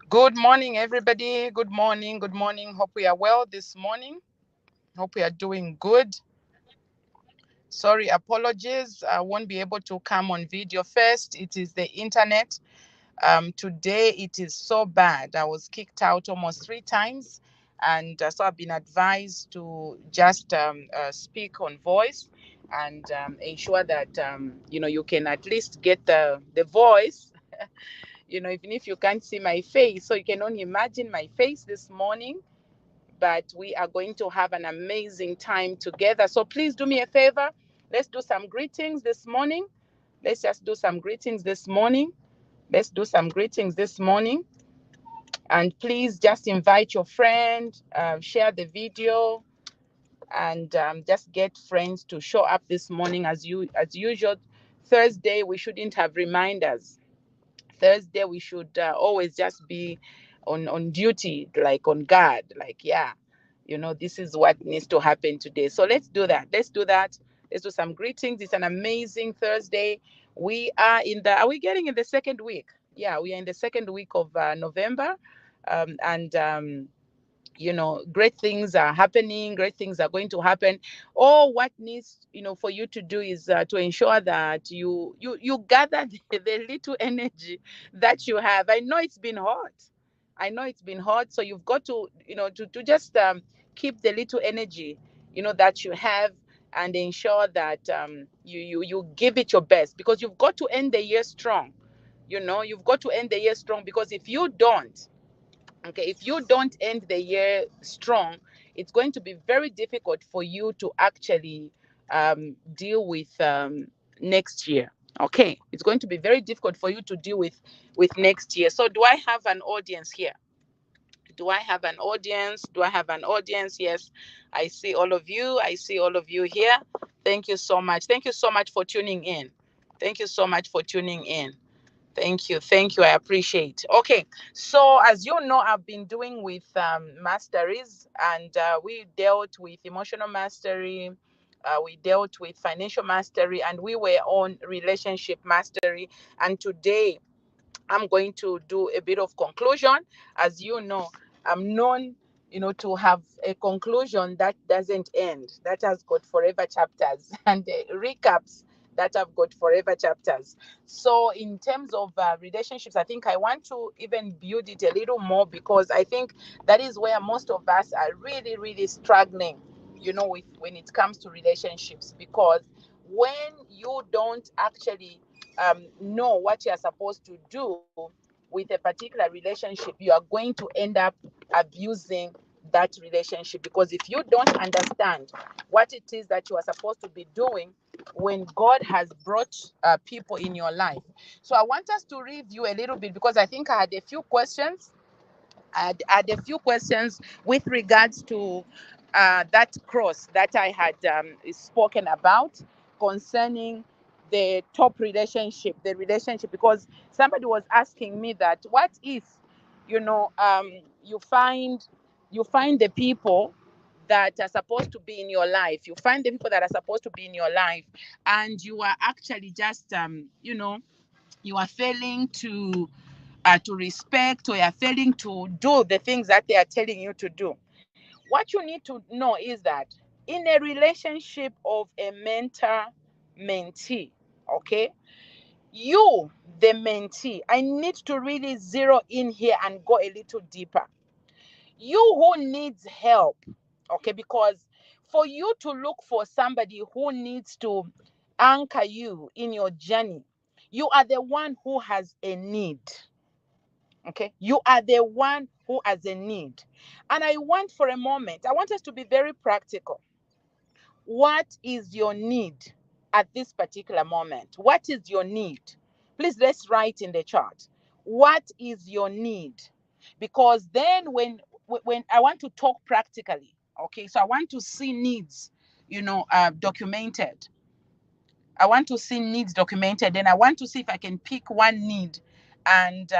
Good morning, everybody. Good morning. Good morning. Hope we are well this morning. Hope we are doing good. Sorry, apologies. I won't be able to come on video first. It is the internet. Today it is so bad. I was kicked out almost 3 times, and so I've been advised to just speak on voice and ensure that you can at least get the voice. Even if you can't see my face, so you can only imagine my face this morning. But we are going to have an amazing time together. So please do me a favor. Let's do some greetings this morning. Let's just do some greetings this morning. Let's do some greetings this morning. And please just invite your friend, share the video, and just get friends to show up this morning as usual. Thursday we shouldn't have reminders. Thursday we should always just be on duty, like on guard, like, yeah, this is what needs to happen today. So let's do that. Let's do some greetings. It's an amazing Thursday. Are we getting in the second week? Yeah, we are in the second week of November. And Great things are happening, great things are going to happen. All what needs, for you to do is to ensure that you gather the little energy that you have. I know it's been hot, so you've got to, to just keep the little energy, that you have, and ensure that you give it your best, because you've got to end the year strong. You've got to end the year strong, because if you don't, okay, if you don't end the year strong, it's going to be very difficult for you to actually deal with next year. Okay, it's going to be very difficult for you to deal with next year. So do I have an audience here? Do I have an audience? Yes, I see all of you here. Thank you so much for tuning in. Thank you so much for tuning in. Thank you. I appreciate. Okay, so as you know, I've been doing with masteries, and we dealt with emotional mastery, we dealt with financial mastery, and we were on relationship mastery. And today, I'm going to do a bit of conclusion. As you know, I'm known, to have a conclusion that doesn't end, that has got forever chapters, and recaps that have got forever chapters. So, in terms of relationships, I think I want to even build it a little more, because I think that is where most of us are really, really struggling, with when it comes to relationships. Because when you don't actually know what you are supposed to do with a particular relationship, you are going to end up abusing that relationship. Because if you don't understand what it is that you are supposed to be doing when God has brought people in your life. So I want us to review a little bit, because I think I had a few questions. I had a few questions with regards to that cross that I had spoken about, concerning the top relationship, because somebody was asking me that, what if, you find the people that are supposed to be in your life, and you are actually just, you are failing to respect, or you're failing to do the things that they are telling you to do. What you need to know is that in a relationship of a mentor mentee, okay, you, the mentee, I need to really zero in here and go a little deeper. You who needs help, okay, because for you to look for somebody who needs to anchor you in your journey, you are the one who has a need. Okay, you are the one who has a need. And I want us to be very practical. What is your need at this particular moment? What is your need? Please, let's write in the chart. What is your need? Because then when I want to talk practically, okay, so I want to see needs, documented. I want to see needs documented, and I want to see if I can pick one need and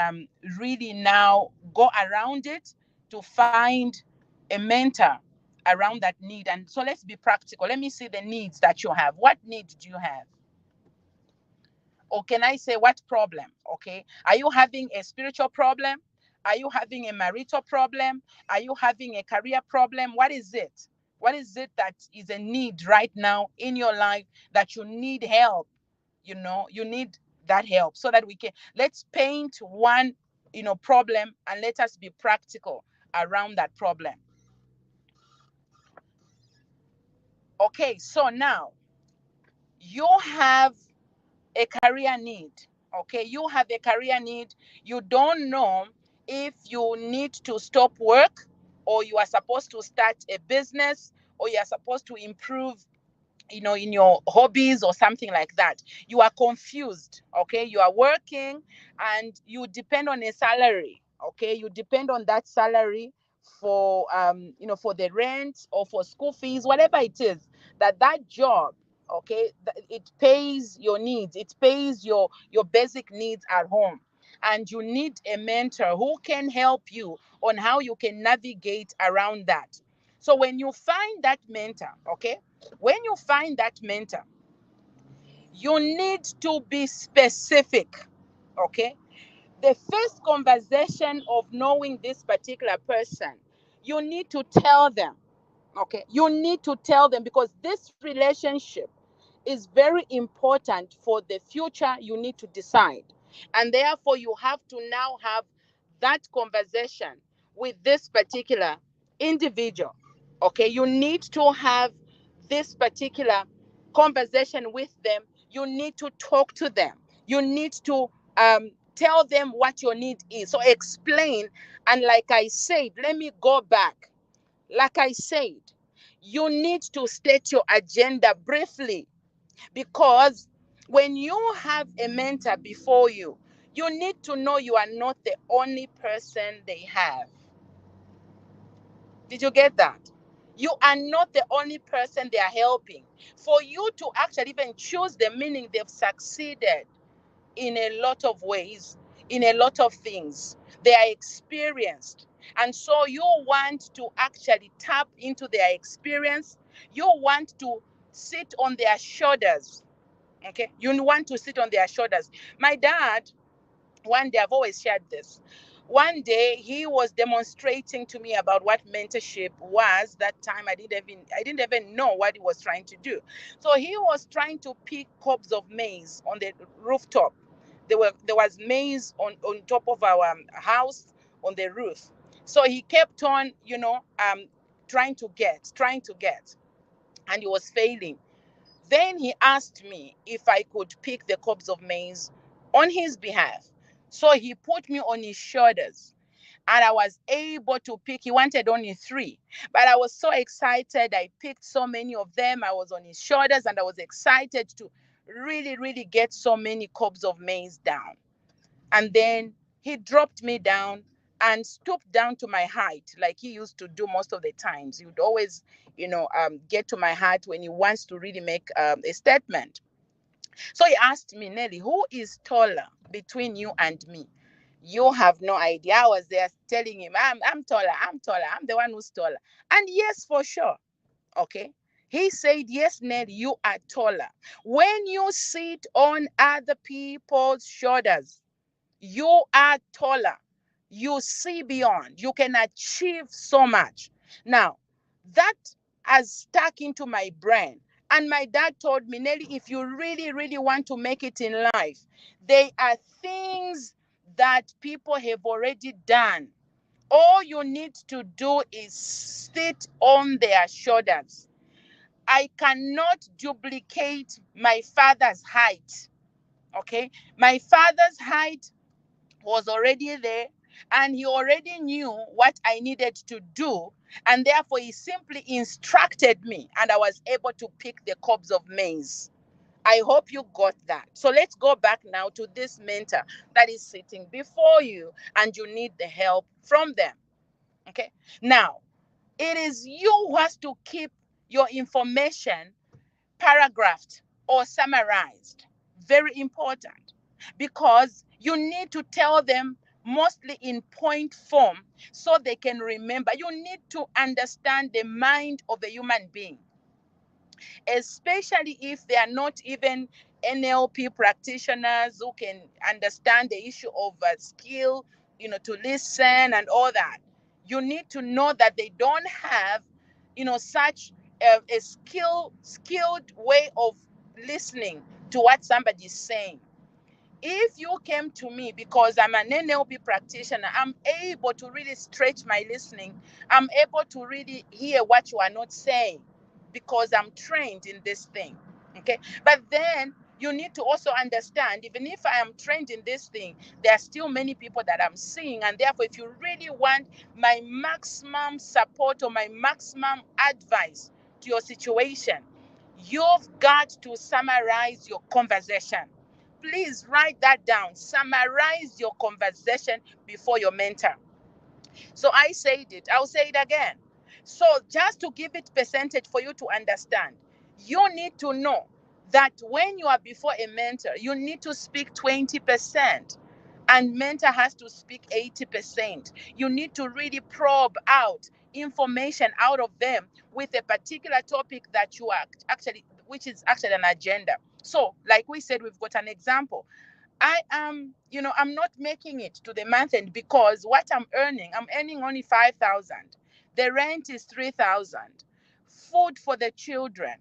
really now go around it to find a mentor around that need. And so let's be practical. Let me see the needs that you have. What needs do you have? Or can I say what problem? Okay. Are you having a spiritual problem? Are you having a marital problem? Are you having a career problem? What is it? What is it that is a need right now in your life that you need help? You need that help so that we can, let's paint one, problem, and let us be practical around that problem. Okay, so now you have a career need. Okay, you have a career need. You don't know if you need to stop work, or you are supposed to start a business, or you are supposed to improve, in your hobbies or something like that. You are confused. Okay, you are working and you depend on a salary. Okay, you depend on that salary for, for the rent or for school fees, whatever it is. That job, okay, it pays your needs, it pays your basic needs at home, and you need a mentor who can help you on how you can navigate around that. So when you find that mentor, okay, when you find that mentor, you need to be specific. Okay, the first conversation of knowing this particular person, you need to tell them. Okay, you need to tell them, because this relationship is very important for the future. You need to decide, and therefore you have to now have that conversation with this particular individual. Okay, you need to have this particular conversation with them. You need to talk to them. You need to tell them what your need is. So explain. And like I said, let me go back. Like I said, you need to state your agenda briefly, because when you have a mentor before you, you need to know you are not the only person they have. Did you get that? You are not the only person they are helping. For you to actually even choose the meaning, they've succeeded in a lot of ways, in a lot of things. They are experienced. And so you want to actually tap into their experience. You want to sit on their shoulders. Okay? You want to sit on their shoulders. My dad, one day, I've always shared this. One day he was demonstrating to me about what mentorship was. That time I didn't even know what he was trying to do. So he was trying to pick cobs of maize on the rooftop. There was maize on top of our house on the roof. So he kept on, trying to get, and he was failing. Then he asked me if I could pick the cobs of maize on his behalf. So he put me on his shoulders, and I was able to pick. He wanted only three, but I was so excited. I picked so many of them. I was on his shoulders, and I was excited to really, really get so many cobs of maize down. And then he dropped me down and stooped down to my height, like he used to do most of the times. He would always, get to my height when he wants to really make a statement. So he asked me, Nelly, who is taller between you and me? You have no idea. I was there telling him, I'm taller, I'm taller, I'm the one who's taller. And yes, for sure. Okay. He said, yes, Nelly, you are taller. When you sit on other people's shoulders, you are taller. You see beyond. You can achieve so much. Now, that has stuck into my brain. And my dad told me, Nelly, if you really, really want to make it in life, there are things that people have already done. All you need to do is sit on their shoulders. I cannot duplicate my father's height. Okay? My father's height was already there, and he already knew what I needed to do, and therefore he simply instructed me, and I was able to pick the cobs of maize. I hope you got that. So let's go back now to this mentor that is sitting before you, and you need the help from them. Okay, now it is you who has to keep your information paragraphed or summarized. Very important, because you need to tell them mostly in point form so they can remember. You need to understand the mind of a human being, especially if they are not even NLP practitioners who can understand the issue of skill to listen and all that. You need to know that they don't have, such a skilled way of listening to what somebody is saying. If you came to me because I'm an NLP practitioner, I'm able to really stretch my listening. I'm able to really hear what you are not saying because I'm trained in this thing. Okay. But then you need to also understand, even if I am trained in this thing, there are still many people that I'm seeing. And therefore, if you really want my maximum support or my maximum advice to your situation, you've got to summarize your conversation. Please write that down. Summarize your conversation before your mentor. So I said it. I'll say it again. So just to give it percentage for you to understand, you need to know that when you are before a mentor, you need to speak 20%. And mentor has to speak 80%. You need to really probe out information out of them with a particular topic that you are actually, which is actually an agenda. So, like we said, we've got an example. I am, I'm not making it to the month end because what I'm earning only 5,000. The rent is 3,000. Food for the children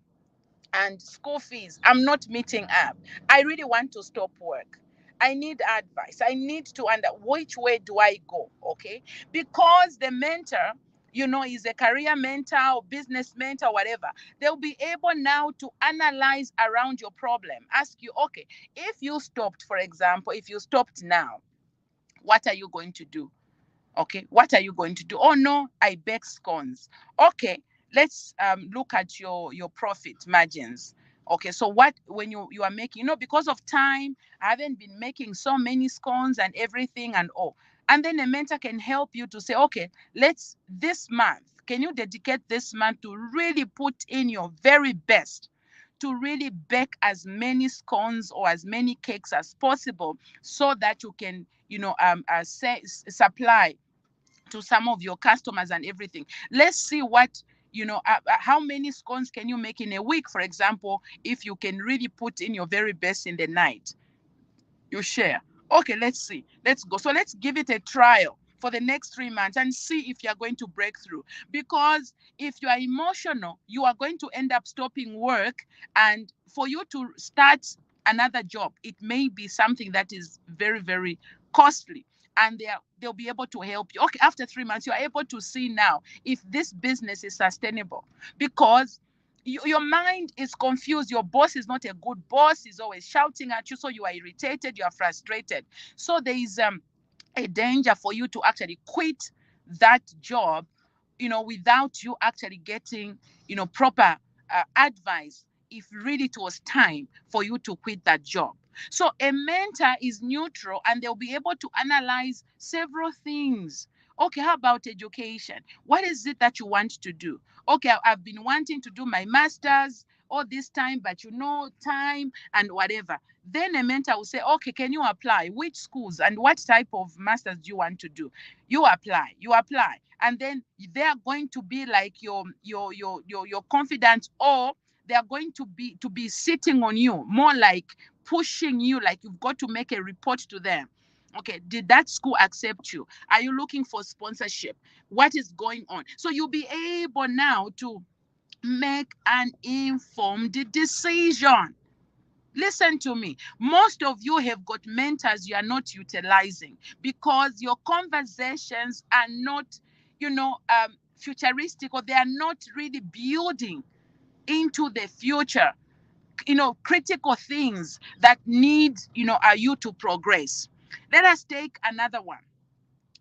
and school fees, I'm not meeting up. I really want to stop work. I need advice. I need to under which way do I go? Okay. Because the mentor, is a career mentor or business mentor, whatever. They'll be able now to analyze around your problem. Ask you, okay, if you stopped, for example, if you stopped now, what are you going to do? Okay, what are you going to do? Oh no, I bake scones. Okay, let's look at your profit margins. Okay, so what when you are making, because of time, I haven't been making so many scones and everything and all. And then a mentor can help you to say, okay, let's this month, can you dedicate this month to really put in your very best to really bake as many scones or as many cakes as possible so that you can, supply to some of your customers and everything. Let's see what, how many scones can you make in a week, for example, if you can really put in your very best in the night. You share. Okay, let's see. Let's go. So let's give it a trial for the next 3 months and see if you're going to break through. Because if you are emotional, you are going to end up stopping work. And for you to start another job, it may be something that is very, very costly. And they'll be able to help you. Okay, after 3 months, you're able to see now if this business is sustainable. Because your mind is confused. Your boss is not a good boss. He's always shouting at you. So you are irritated. You are frustrated. So there is a danger for you to actually quit that job, without you actually getting, proper advice if really it was time for you to quit that job. So a mentor is neutral and they'll be able to analyze several things. Okay, how about education? What is it that you want to do? Okay, I've been wanting to do my master's all this time, but time and whatever. Then a mentor will say, okay, can you apply? Which schools and what type of masters do you want to do? You apply. And then they are going to be like your confidant, or they are going to be sitting on you, more like pushing you, like you've got to make a report to them. Okay, did that school accept you? Are you looking for sponsorship? What is going on? So you'll be able now to make an informed decision. Listen to me. Most of you have got mentors you are not utilizing because your conversations are not, futuristic, or they are not really building into the future, critical things that need, are you to progress. Let us take another one.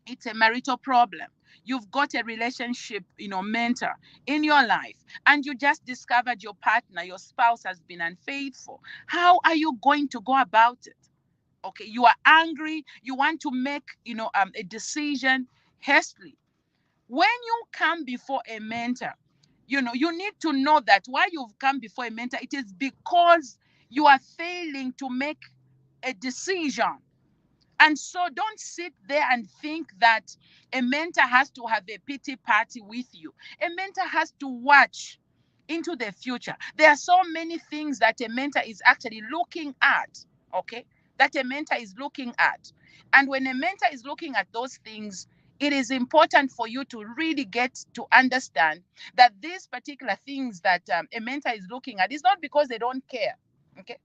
It's a marital problem. You've got a relationship, mentor in your life, and you just discovered your partner, your spouse has been unfaithful. How are you going to go about it? Okay, you are angry, you want to make, a decision hastily. When you come before a mentor, you need to know that why you've come before a mentor, it is because you are failing to make a decision. And so don't sit there and think that a mentor has to have a pity party with you. A mentor has to watch into the future. There are so many things that a mentor is actually looking at. Okay. that a mentor is looking at. And when a mentor is looking at those things, it is important for you to really get to understand that these particular things that a mentor is looking at is not because they don't care. Okay,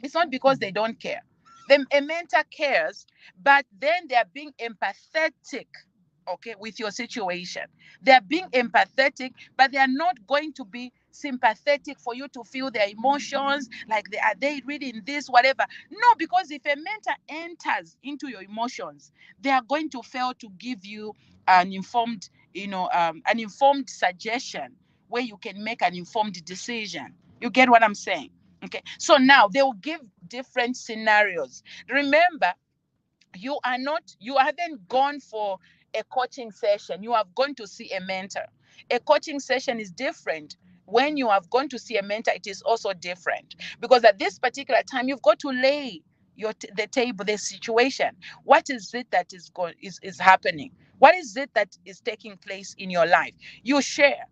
it's not because they don't care. A mentor cares, but then they are being empathetic, okay, with your situation. They are being empathetic, but they are not going to be sympathetic for you to feel their emotions, like are they reading this, whatever. No, because if a mentor enters into your emotions, they are going to fail to give you an informed, an informed suggestion where you can make an informed decision. You get what I'm saying? Okay, so now they will give different scenarios. Remember, you haven't gone for a coaching session. You have gone to see a mentor. A coaching session is different. When you have gone to see a mentor, it is also different, because at this particular time you've got to lay the table, the situation. What is it that is happening? What is it that is taking place in your life? You share.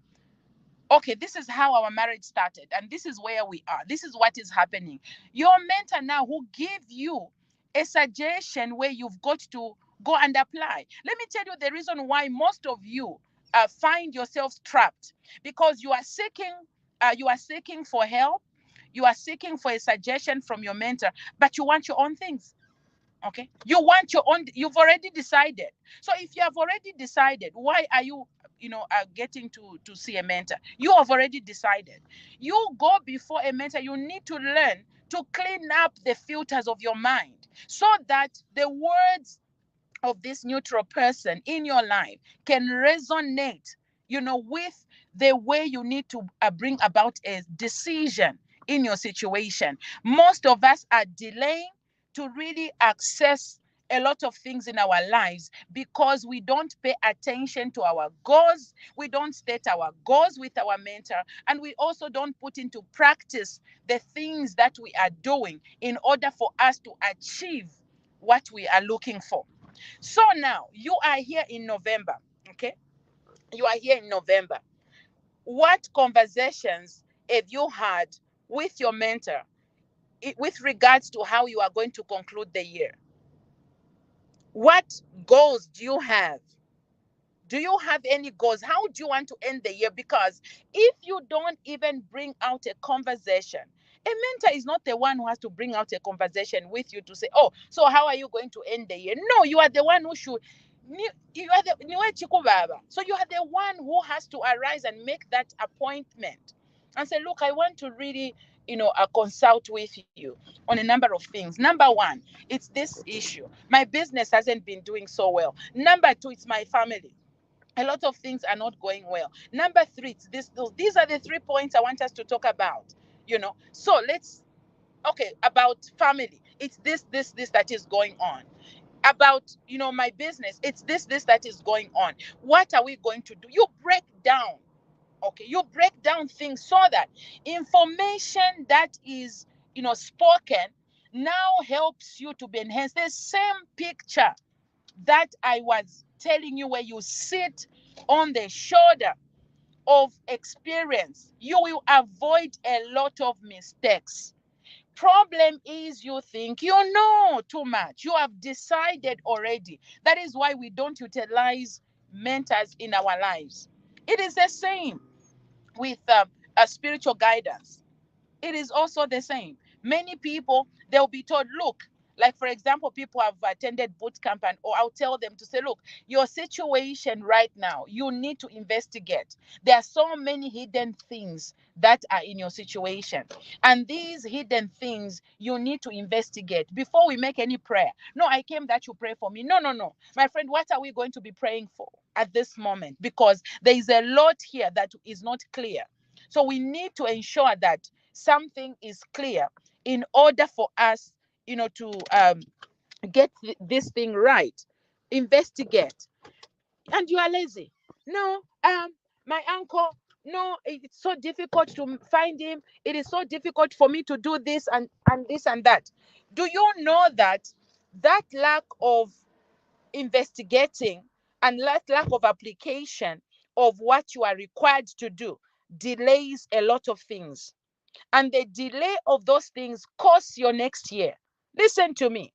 Okay, this is how our marriage started, and this is where we are. This is what is happening. Your mentor now who give you a suggestion where you've got to go and apply. Let me tell you the reason why most of you find yourselves trapped, because you are seeking for help, you are seeking for a suggestion from your mentor, but you want your own things. Okay, you want your own, you've already decided. So if you have already decided, why are you getting to see a mentor? You have already decided. You go before a mentor. You need to learn to clean up the filters of your mind, so that the words of this neutral person in your life can resonate, with the way you need to bring about a decision in your situation. Most of us are delaying to really access a lot of things in our lives because we don't pay attention to our goals. We don't state our goals with our mentor, and we also don't put into practice the things that we are doing in order for us to achieve what we are looking for. So now you are here in November, okay? You are here in November. What conversations have you had with your mentor with regards to how you are going to conclude the year? What goals do you have? Do you have any goals? How do you want to end the year? Because if you don't even bring out a conversation, a mentor is not the one who has to bring out a conversation with you to say, oh, so how are you going to end the year? No, you are the one who should. You are so you are the one who has to arise and make that appointment and say, look, I want to really, consult with you on a number of things. Number one, it's this issue. My business hasn't been doing so well. Number two, it's my family. A lot of things are not going well. Number three, it's these are the 3 points I want us to talk about. So let's, okay, about family, it's this that is going on. About my business, it's this that is going on. What are we going to do? You break down. Okay, you break down things so that information that is spoken now helps you to be enhanced. The same picture that I was telling you, where you sit on the shoulder of experience, you will avoid a lot of mistakes. Problem is, you think you know too much. You have decided already. That is why we don't utilize mentors in our lives. It is the same with a spiritual guidance. It is also the same. Many people, they'll be told, look, like for example, people have attended boot camp, and or I'll tell them to say, look, your situation right now, you need to investigate. There are so many hidden things that are in your situation, and these hidden things you need to investigate before we make any prayer. No, I came that you pray for me. No, no, no, my friend, what are we going to be praying for at this moment? Because there is a lot here that is not clear. So we need to ensure that something is clear in order for us, to get this thing right. Investigate. And you are lazy. No, my uncle, no, it's so difficult to find him. It is so difficult for me to do this and this and that. Do you know that that lack of investigating and lack of application of what you are required to do delays a lot of things? And the delay of those things costs your next year. Listen to me.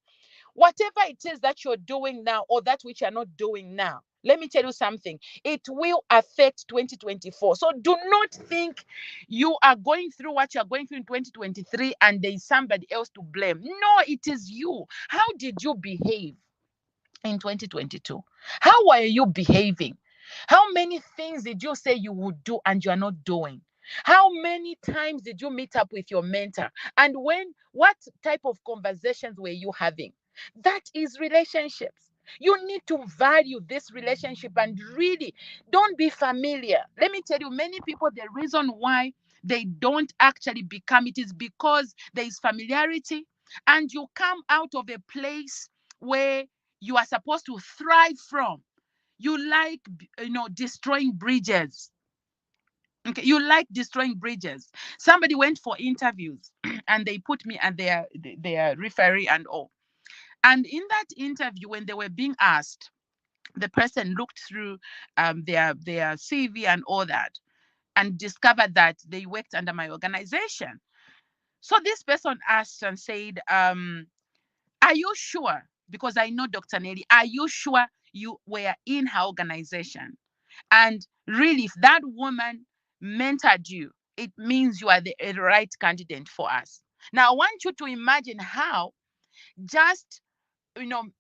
Whatever it is that you're doing now or that which you're not doing now, let me tell you something. It will affect 2024. So do not think you are going through what you're going through in 2023 and there's somebody else to blame. No, it is you. How did you behave in 2022? How are you behaving? How many things did you say you would do and you are not doing? How many times did you meet up with your mentor? And what type of conversations were you having? That is relationships. You need to value this relationship and really don't be familiar. Let me tell you, many people, the reason why they don't actually become it is because there is familiarity and you come out of a place where you are supposed to thrive from. You like, destroying bridges. Okay, you like destroying bridges. Somebody went for interviews and they put me at their referee and all. And in that interview, when they were being asked, the person looked through their CV and all that and discovered that they worked under my organization. So this person asked and said, are you sure? Because I know Dr. Nellie, are you sure you were in her organization? And really, if that woman mentored you, it means you are the right candidate for us. Now, I want you to imagine how just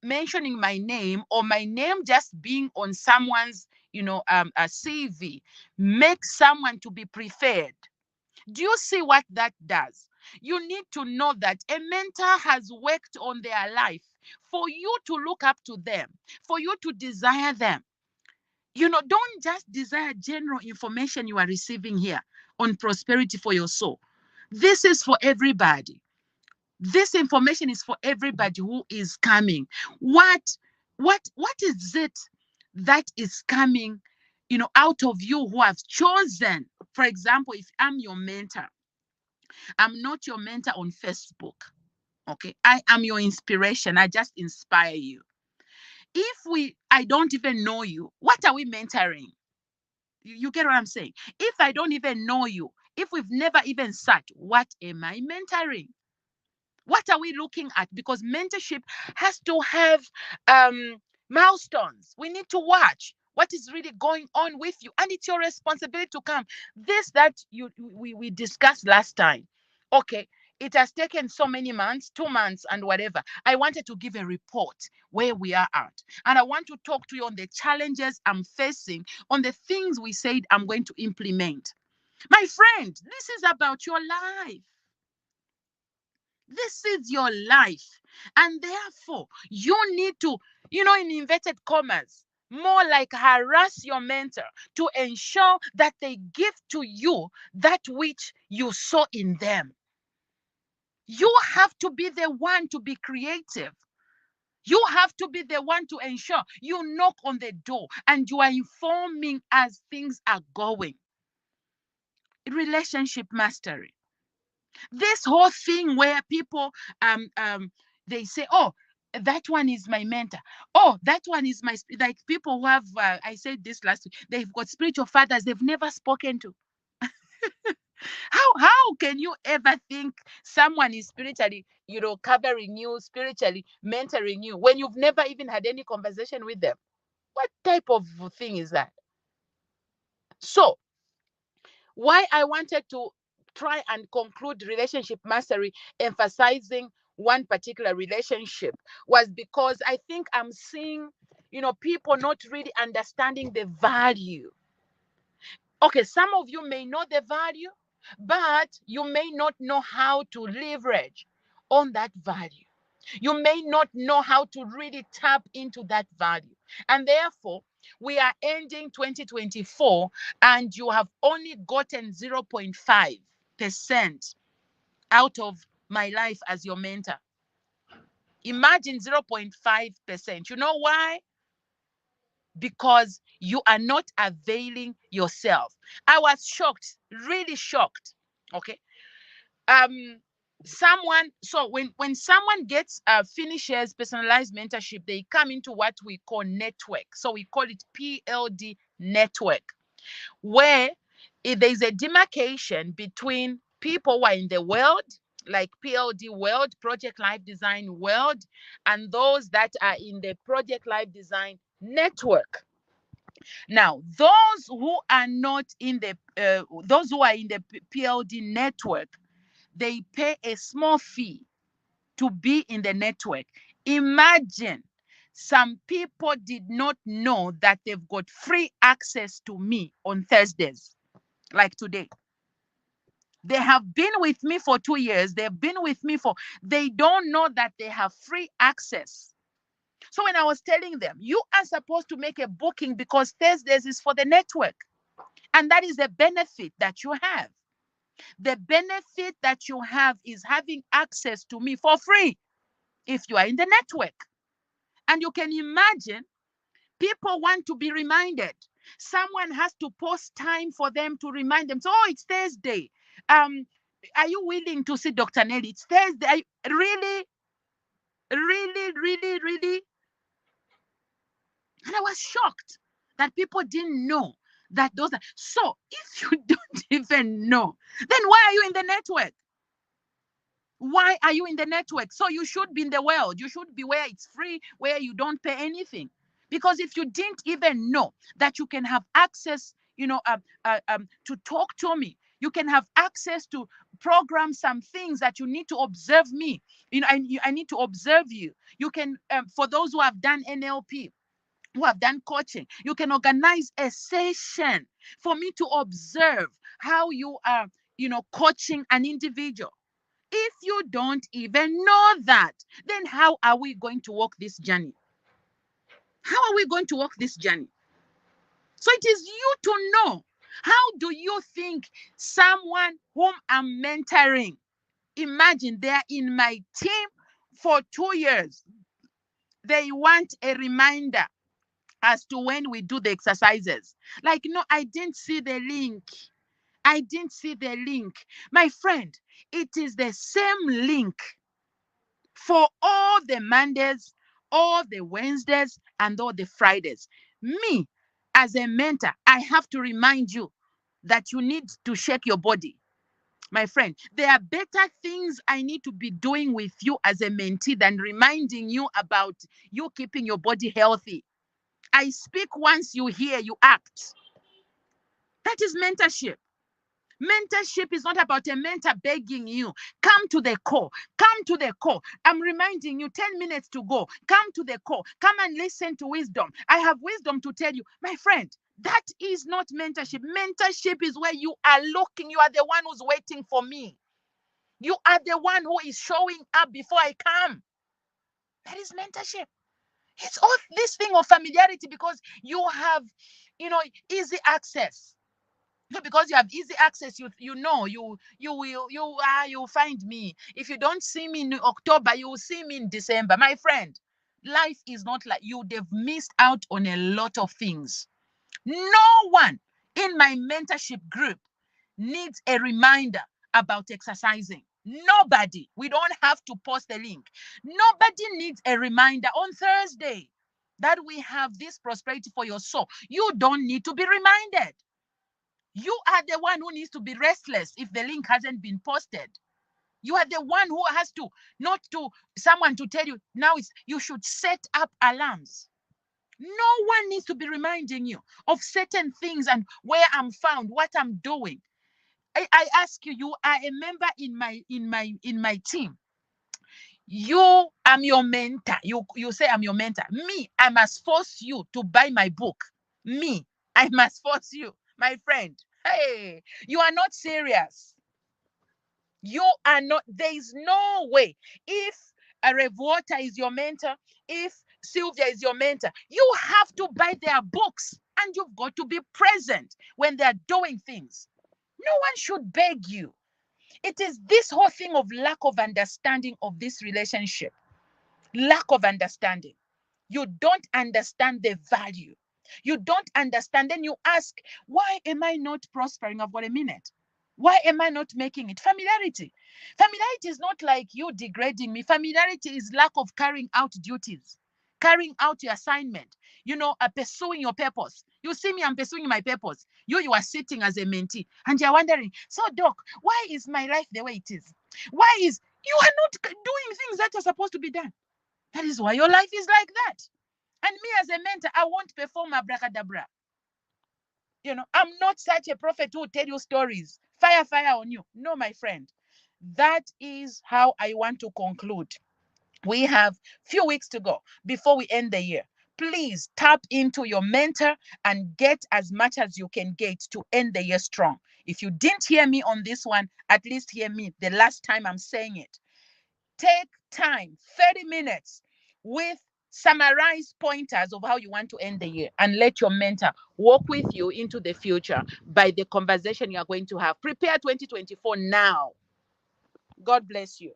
mentioning my name or my name just being on someone's a CV makes someone to be preferred. Do you see what that does? You need to know that a mentor has worked on their life for you to look up to them, for you to desire them. Don't just desire general information you are receiving here on prosperity for your soul. This is for everybody. This information is for everybody who is coming. What is it that is coming, out of you who have chosen? For example, if I'm your mentor, I'm not your mentor on Facebook. Okay. I am your inspiration. I just inspire you. If I don't even know you, what are we mentoring? You get what I'm saying? If I don't even know you, if we've never even sat, what am I mentoring? What are we looking at? Because mentorship has to have milestones. We need to watch what is really going on with you, and it's your responsibility to come. This that we discussed last time. Okay, it has taken so many months, 2 months, and whatever. I wanted to give a report where we are at, and I want to talk to you on the challenges I'm facing, on the things we said I'm going to implement. My friend, this is about your life. This is your life. And therefore, you need to, in inverted commas, more like harass your mentor to ensure that they give to you that which you saw in them. You have to be the one to be creative. You have to be the one to ensure you knock on the door and you are informing as things are going. Relationship mastery. This whole thing where people they say, oh, that one is my mentor, oh, that one is my like people who have I said this last week, they've got spiritual fathers they've never spoken to. How can you ever think someone is spiritually covering you, spiritually mentoring you, when you've never even had any conversation with them? What type of thing is that? So why I wanted to try and conclude relationship mastery emphasizing one particular relationship was because I think I'm seeing people not really understanding the value. Okay, some of you may know the value, but you may not know how to leverage on that value. You may not know how to really tap into that value. And therefore, we are ending 2024 and you have only gotten 0.5% out of my life as your mentor. Imagine 0.5%. You know why? Because you are not availing yourself. I was shocked, really shocked. Okay. Someone, so when someone gets finishes personalized mentorship, they come into what we call network. So we call it PLD network, where there's a demarcation between people who are in the world like PLD world, Project Life Design world, and those that are in the Project Life Design network. Now, those who are not in the, those who are in the PLD network, they pay a small fee to be in the network. Imagine some people did not know that they've got free access to me on Thursdays, like today. They have been with me for 2 years. They've been with me for, they don't know that they have free access. So when I was telling them, you are supposed to make a booking because Thursdays is for the network. And that is the benefit that you have. The benefit that you have is having access to me for free if you are in the network. And you can imagine people want to be reminded. Someone has to post time for them to remind them. So, oh, it's Thursday. Are you willing to see Dr. Nellie? It's Thursday. Really, really, really, really. And I was shocked that people didn't know that those are. So if you don't even know, then why are you in the network? Why are you in the network? So you should be in the world. You should be where it's free, where you don't pay anything. Because if you didn't even know that you can have access, to talk to me, you can have access to program some things that you need to observe me. I need to observe you. You can, for those who have done NLP, who have done coaching, you can organize a session for me to observe how you are, coaching an individual. If you don't even know that, then how are we going to walk this journey? How are we going to walk this journey? So it is you to know. How do you think someone whom I'm mentoring, imagine they're in my team for 2 years, they want a reminder as to when we do the exercises? Like, no, I didn't see the link. I didn't see the link. My friend, it is the same link for all the Mondays, all the Wednesdays, and all the Fridays. Me, as a mentor, I have to remind you that you need to shake your body. My friend, there are better things I need to be doing with you as a mentee than reminding you about you keeping your body healthy. I speak once, you hear, you act. That is mentorship. Mentorship is not about a mentor begging you. Come to the call. Come to the call. I'm reminding you 10 minutes to go. Come to the call. Come and listen to wisdom. I have wisdom to tell you. My friend, that is not mentorship. Mentorship is where you are looking. You are the one who's waiting for me. You are the one who is showing up before I come. That is mentorship. It's all this thing of familiarity because you have, easy access. So because you have easy access, you'll find me. If you don't see me in October, you will see me in December. My friend, life is not like you'd have missed out on a lot of things. No one in my mentorship group needs a reminder about exercising. Nobody. We don't have to post a link. Nobody needs a reminder on Thursday that we have this prosperity for your soul. You don't need to be reminded. You are the one who needs to be restless if the link hasn't been posted. You are the one who has to, not to someone to tell you, now you should set up alarms. No one needs to be reminding you of certain things and where I'm found, what I'm doing. I ask you, you are a member in my team. I'm your mentor. You say I'm your mentor. Me, I must force you to buy my book. Me, I must force you, my friend. Hey, you are not serious. You are not. There is no way. If a Revuota is your mentor, if Sylvia is your mentor, you have to buy their books and you've got to be present when they're doing things. No one should beg you. It is this whole thing of lack of understanding of this relationship. Lack of understanding. You don't understand the value. You don't understand. Then you ask, why am I not prospering? I've got a minute. Why am I not making it? Familiarity. Familiarity is not like you degrading me. Familiarity is lack of carrying out duties, carrying out your assignment, pursuing your purpose. You see me, I'm pursuing my purpose. You are sitting as a mentee and you're wondering, so doc, why is my life the way it is? Why is you are not doing things that are supposed to be done? That is why your life is like that. And me as a mentor, I won't perform abracadabra. I'm not such a prophet who will tell you stories. Fire, fire on you. No, my friend. That is how I want to conclude. We have few weeks to go before we end the year. Please tap into your mentor and get as much as you can get to end the year strong. If you didn't hear me on this one, at least hear me the last time I'm saying it. Take time, 30 minutes, with summarized pointers of how you want to end the year, and let your mentor walk with you into the future by the conversation you are going to have. Prepare 2024 now. God bless you.